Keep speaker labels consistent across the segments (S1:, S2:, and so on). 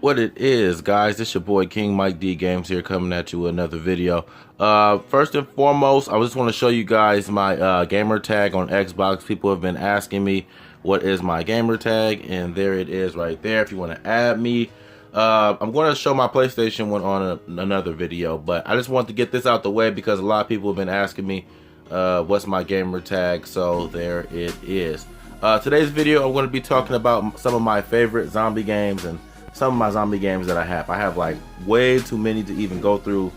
S1: What it is, guys, this your boy King Mike D Games here, coming at you with another video. First and foremost, I just want to show you guys my gamer tag on Xbox. People have been asking me what is my gamer tag, and there it is right there if you want to add me. I'm going to show my PlayStation one on another video, but I just want to get this out the way because a lot of people have been asking me what's my gamer tag, so there it is. Today's video, I'm going to be talking about some of my favorite zombie games and some of my zombie games that I have. I have like way too many to even go through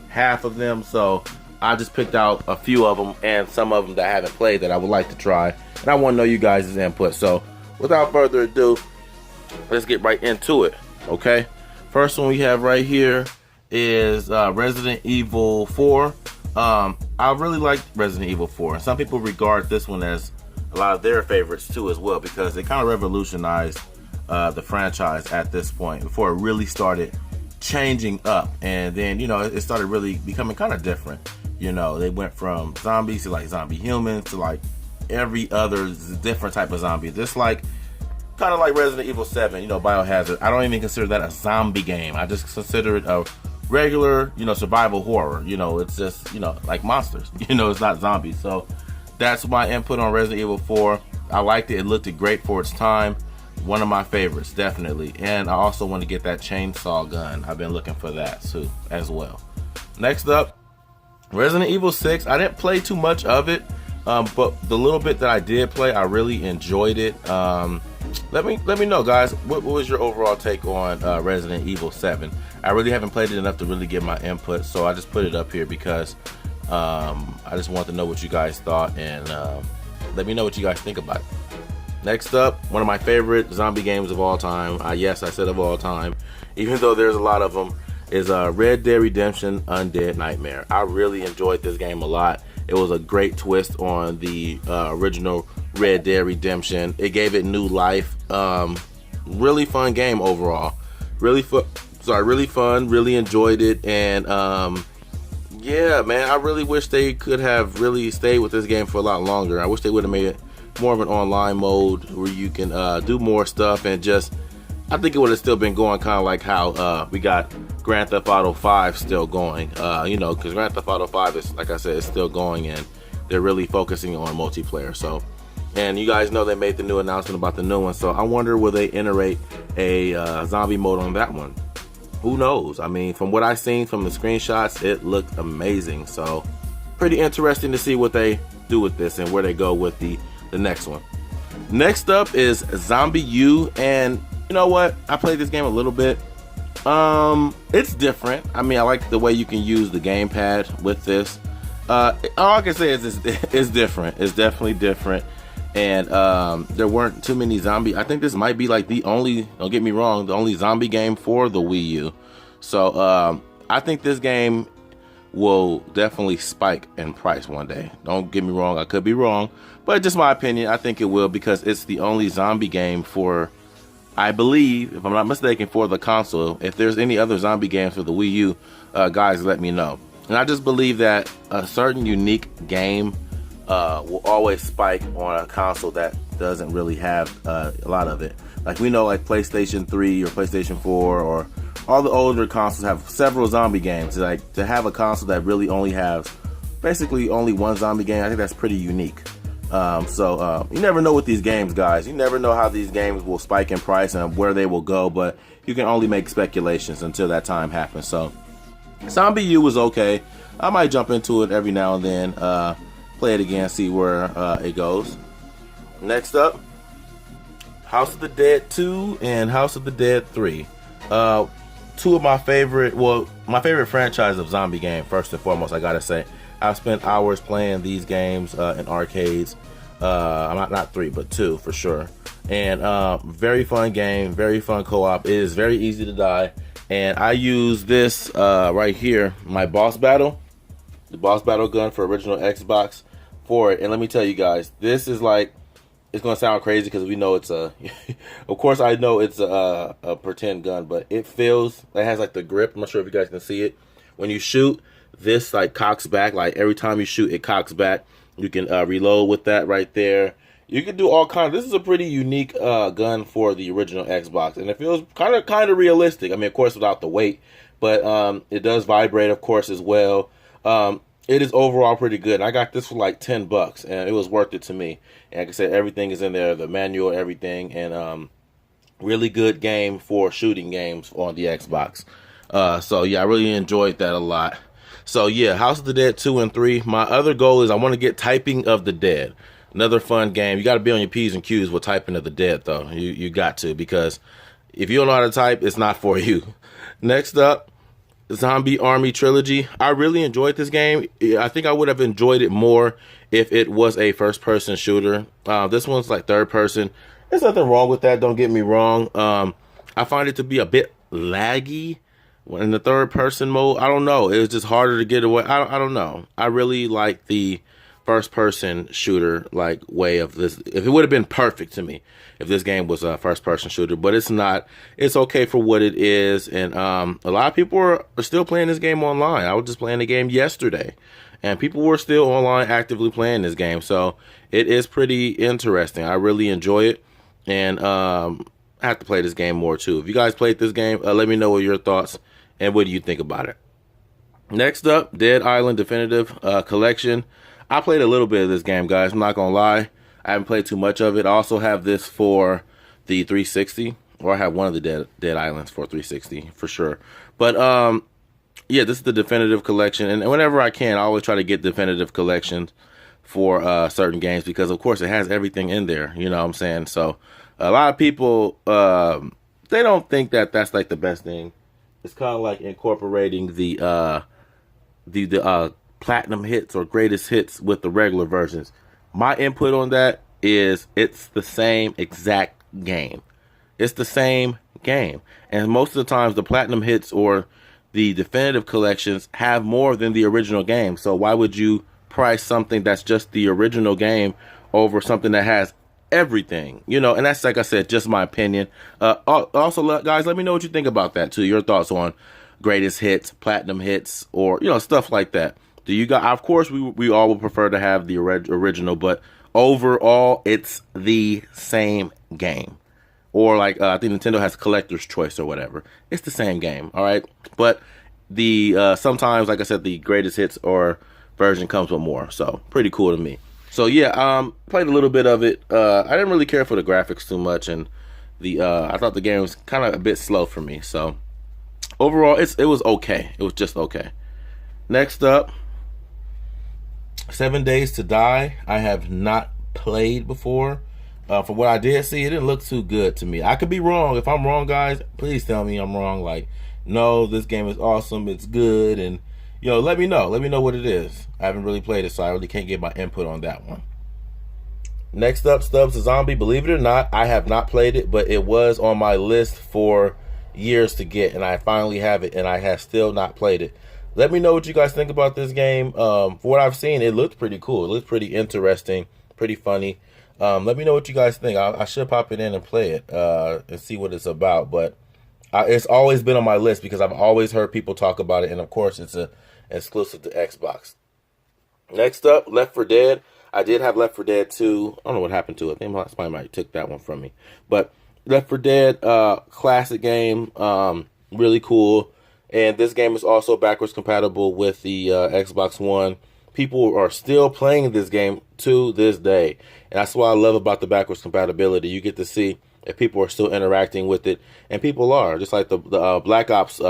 S1: half of them, so I just picked out a few of them and some of them that I haven't played that I would like to try, and I want to know you guys' input. So without further ado, let's get right into it. Okay, first one we have right here is Resident Evil 4. I really like Resident Evil 4, and some people regard this one as a lot of their favorites too as well, because they kind of revolutionized the franchise at this point before it really started changing up, and then it started really becoming kind of different. They went from zombies to like zombie humans to like every other different type of zombie, just like kind of like Resident Evil 7, Biohazard. I don't even consider that a zombie game. I just consider it a regular survival horror. It's just like monsters. It's not zombies. So that's my input on Resident Evil 4. I liked it. It looked great for its time. One of my favorites, definitely. And I also want to get that chainsaw gun. I've been looking for that too as well. Next up, Resident Evil 6. I didn't play too much of it, but the little bit that I did play, I really enjoyed it. Let me know, guys, what was your overall take on Resident Evil 7? I really haven't played it enough to really get my input, so I just put it up here because I just want to know what you guys thought, and let me know what you guys think about it. Next up, one of my favorite zombie games of all time. Yes, I said of all time, even though there's a lot of them, is Red Dead Redemption Undead Nightmare. I really enjoyed this game a lot. It was a great twist on the original Red Dead Redemption. It gave it new life. Really fun game overall. Really fun. Really enjoyed it, and yeah, man, I really wish they could have really stayed with this game for a lot longer. I wish they would have made it more of an online mode where you can do more stuff, and just I think it would have still been going kind of like how we got Grand Theft Auto 5 still going, because Grand Theft Auto 5 is, like I said, is still going, and they're really focusing on multiplayer. So, and you guys know they made the new announcement about the new one, so I wonder will they iterate a zombie mode on that one. Who knows? I mean, from what I've seen from the screenshots, it looked amazing, so pretty interesting to see what they do with this and where they go with the next one. Next up is Zombie U, and you know what? I played this game a little bit. It's different. I mean, I like the way you can use the gamepad with this. All I can say is it's different. It's definitely different, and there weren't too many zombie. I think this might be like the only, don't get me wrong, the only zombie game for the Wii U. So I think this game will definitely spike in price one day. Don't get me wrong, I could be wrong, but just my opinion, I think it will, because it's the only zombie game for, I believe, if I'm not mistaken, for the console. If there's any other zombie games for the Wii U, guys, let me know. And I just believe that a certain unique game will always spike on a console that doesn't really have a lot of it. Like we know, like PlayStation 3 or PlayStation 4 or all the older consoles have several zombie games. Like, to have a console that really only has basically only one zombie game, I think that's pretty unique. So you never know with these games, guys. You never know how these games will spike in price and where they will go, but you can only make speculations until that time happens. So Zombie U was okay. I might jump into it every now and then, play it again, see where it goes. Next up, House of the Dead 2 and House of the Dead 3. Two of my favorite, well, my favorite franchise of zombie game, first and foremost, I gotta say. I've spent hours playing these games in arcades. Not 3, but 2 for sure. And very fun game, very fun co-op. It is very easy to die. And I use this right here, my boss battle, the boss battle gun for original Xbox for it. And let me tell you guys, this is like, it's gonna sound crazy because we know it's a of course I know it's a pretend gun, but it has like the grip. I'm not sure if you guys can see it. When you shoot, this like cocks back. Like every time you shoot, it cocks back. You can reload with that right there. You can do all kinds. This is a pretty unique gun for the original Xbox, and it feels kind of realistic. I mean, of course, without the weight, but it does vibrate, of course, as well. It is overall pretty good. And I got this for like $10, and it was worth it to me. And like I said, everything is in there, the manual, everything, and really good game for shooting games on the Xbox. So yeah, I really enjoyed that a lot. So yeah, House of the Dead 2 and 3. My other goal is I want to get Typing of the Dead. Another fun game. You got to be on your P's and Q's with Typing of the Dead, though. You got to, because if you don't know how to type, it's not for you. Next up, Zombie Army Trilogy. I really enjoyed this game. I think I would have enjoyed it more if it was a first-person shooter. This one's like third-person. There's nothing wrong with that, don't get me wrong. I find it to be a bit laggy in the third-person mode. I don't know. It was just harder to get away. I don't know. I really like the first-person shooter like way of this. If it would have been perfect to me if this game was a first-person shooter, but it's not. It's okay for what it is, and a lot of people are still playing this game online. I was just playing the game yesterday, and people were still online actively playing this game, so it is pretty interesting. I really enjoy it, and I have to play this game more too. If you guys played this game, let me know what your thoughts and what do you think about it. Next up, Dead Island Definitive Collection. I played a little bit of this game, guys. I'm not gonna lie. I haven't played too much of it. I also have this for the 360, or I have one of the Dead Islands for 360 for sure. But yeah, this is the Definitive Collection, and whenever I can, I always try to get Definitive Collections for certain games, because of course it has everything in there. You know what I'm saying? So a lot of people they don't think that that's like the best thing. It's kind of like incorporating the platinum hits or greatest hits with the regular versions. My input on that is it's the same exact game. It's the same game. And most of the times the platinum hits or the definitive collections have more than the original game. So why would you price something that's just the original game over something that has everything? You know, and that's, like I said, just my opinion. Also, guys, let me know what you think about that too. Your thoughts on greatest hits, platinum hits, or, you know, stuff like that. Do you guys, of course, we all would prefer to have the original, but overall, it's the same game. Or like, I think Nintendo has Collector's Choice or whatever. It's the same game, all right? But the sometimes, like I said, the greatest hits or version comes with more. So, pretty cool to me. So, yeah, played a little bit of it. I didn't really care for the graphics too much, and I thought the game was kind of a bit slow for me. So, overall, it was okay. It was just okay. Next up, 7 Days to Die. I have not played before. From what I did see, it didn't look too good to me. I could be wrong. If I'm wrong, guys, please tell me I'm wrong. Like, no, this game is awesome, it's good, and, you know, let me know. Let me know what it is. I haven't really played it, so I really can't get my input on that one. Next up, Stubbs the Zombie. Believe it or not, I have not played it, but it was on my list for years to get, and I finally have it, and I have still not played it. Let me know what you guys think about this game. For what I've seen, it looks pretty cool. It looks pretty interesting, pretty funny. Let me know what you guys think. I should pop it in and play it and see what it's about. But it's always been on my list because I've always heard people talk about it. And, of course, it's an exclusive to Xbox. Next up, Left 4 Dead. I did have Left 4 Dead 2. I don't know what happened to it. I think somebody might have took that one from me. But Left 4 Dead, classic game, really cool. And this game is also backwards compatible with the Xbox One. People are still playing this game to this day. And that's what I love about the backwards compatibility. You get to see if people are still interacting with it. And people are. Just like the Black Ops,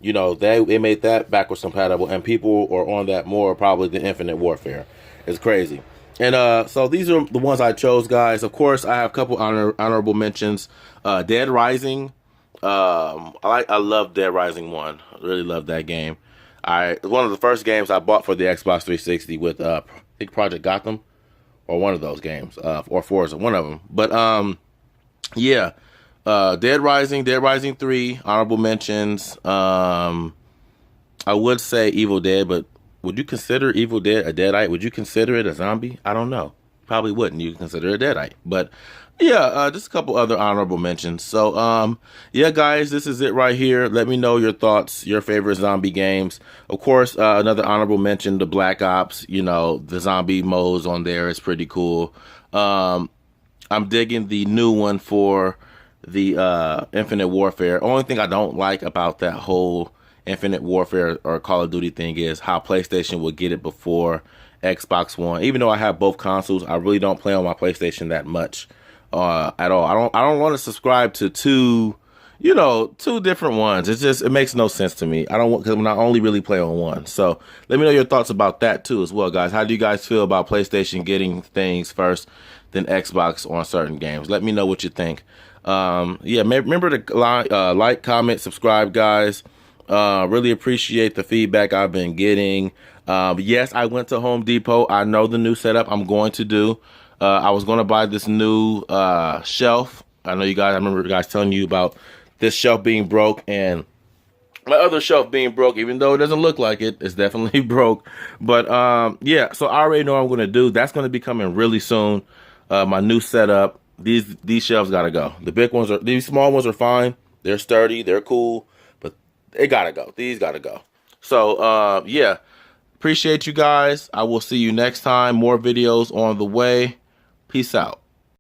S1: you know, they made that backwards compatible. And people are on that more probably than Infinite Warfare. It's crazy. And so these are the ones I chose, guys. Of course, I have a couple honorable mentions. Dead Rising. I love Dead Rising 1. I really love that game. One of the first games I bought for the Xbox 360 with I think Project Gotham, or one of those games, or Forza, one of them. But yeah, Dead Rising 3, honorable mentions. I would say Evil Dead, but would you consider Evil Dead a Deadite? Would you consider it a zombie? I don't know. Probably wouldn't. You consider it a Deadite, but Yeah, just a couple other honorable mentions. So, yeah, guys, this is it right here. Let me know your thoughts, your favorite zombie games. Of course, another honorable mention, the Black Ops. You know, the zombie modes on there is pretty cool. I'm digging the new one for the Infinite Warfare. Only thing I don't like about that whole Infinite Warfare or Call of Duty thing is how PlayStation will get it before Xbox One. Even though I have both consoles, I really don't play on my PlayStation that much at all. I don't want to subscribe to two different ones. It makes no sense to me. I don't want, because I only really play on one. So let me know your thoughts about that too as well, guys. How do you guys feel about PlayStation getting things first than Xbox on certain games? Let me know what you think. Yeah, remember to like, comment, subscribe, guys. Really appreciate the feedback I've been getting. Yes, I went to Home Depot. I know the new setup I'm going to do. I was going to buy this new shelf. I remember you guys telling you about this shelf being broke and my other shelf being broke, even though it doesn't look like it. It's definitely broke. But yeah, so I already know what I'm going to do. That's going to be coming really soon. My new setup. These shelves got to go. These small ones are fine. They're sturdy. They're cool. But they got to go. These got to go. So yeah, appreciate you guys. I will see you next time. More videos on the way. Peace out.